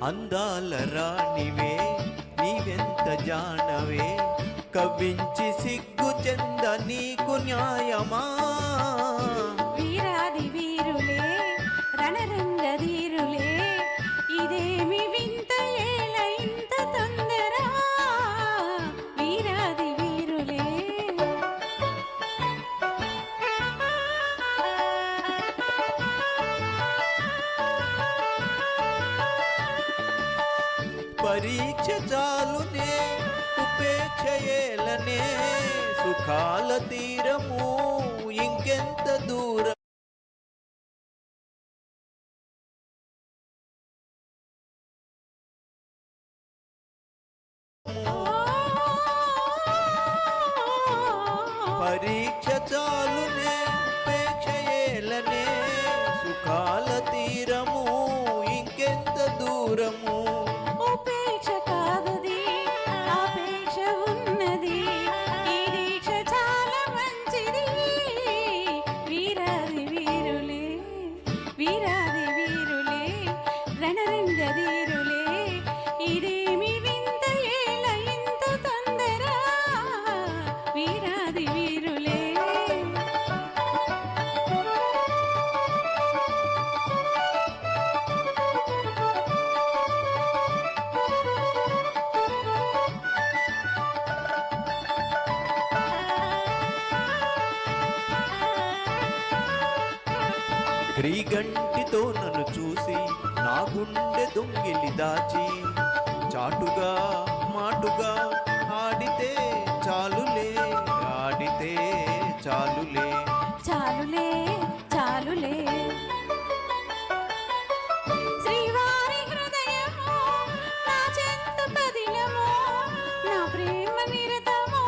అందాల రాణివే నీవెంత జానవే, కవ్వించి సిగ్గు చెంద నీకు న్యాయమా. వీరాది వీరులే రణరంగ ధీరులే, ఇదేమి వింత ఏల ఇంత తొందర. వీరాది వీరులే పరీక్ష చాలునే ఉపేక్ష ఏలనే, సుఖాల తీరము ఇంకెంత దూరం. పరీక్ష చాలునే ఉపేక్ష ఏలనే, సుఖాల తీరము ఇంకెంత దూరము. ఉపేక్ష కాదుది ఆపేక్ష ఉన్నది, ఈ దీక్ష చాలా మంచిది. వీరాది వీరులే వీరాది వీరులే రణరంగ ధీరులే, ఇదేమి వింత ఏల ఇంత తొందర. వీరాది వీరులే క్రీగంటితో నన్ను చూసి నా గుండె దొంగిలి దాచి, చాటుగా మాటుగా ఆడితే చాలులే, ఆడితే చాలులే. చాలులే చాలులే శ్రీవారి హృదయము నా చెంత పదిలము, నా ప్రేమ నిరతము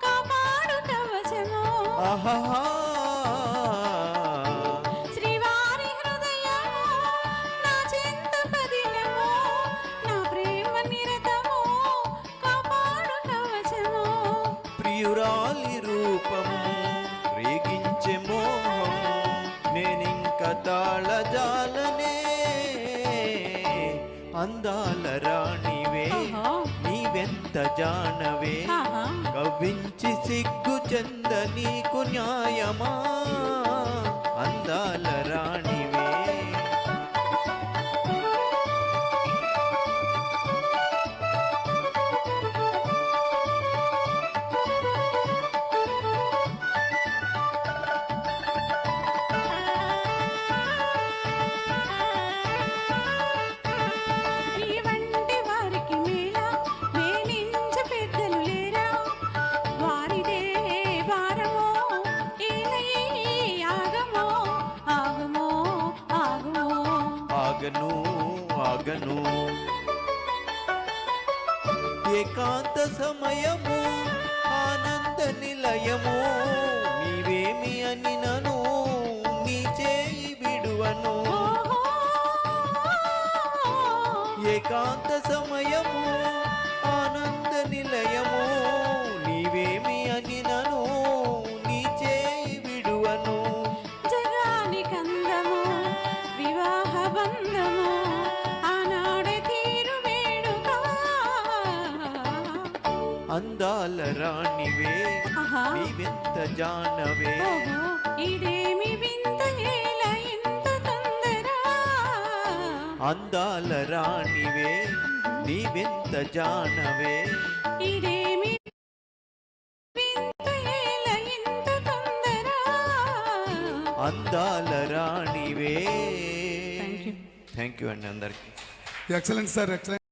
కాపాడు కవచము. ఆహాహా శ్రీవారి హృదయము నా చెంత పదిలము, నా ప్రేమ నిరతము కాపాడు కవచము. ప్రియురాలి రూపము రేగించే మోహం, నేనింక తాళజాలనే. అందాల రాణివే ఆహా. నీవెంత జానవే, ఆహా. కవ్వించి సిగ్గు చెంద నీకు న్యాయమా. అందాల రాణివే ఈ వంటి వారికి మేలా మేలించ పెద్దలు లేరా, వారిదే భారమో ఏలయే ఆగమో ఆగమో ఆగమో. ఆగను ఆగను, ఏకాంత సమయము ఆనంద నిలయము, నీవేమి అని నను నీ చేయి విడువను. ఏకాంత సమయము ఆనంద నిలయము, నీవేమి అని నను నీ చేయి విడువను. జగాని కందము వివాహ బంధము, ఆనాడే తీరు వేడుక. అందాల రాణివే ఆహా. నీవెంత జానవే, ఓహో, ఇదేమి వింత ఏల ఇంత తొందర. అందాల రాణివే నీవెంత జానవే. ఇదేమి వింత ఏల ఇంత తొందర. అందాల రాణివే. థ్యాంక్ యూ అండి అందరికి. Excellent sir, excellent.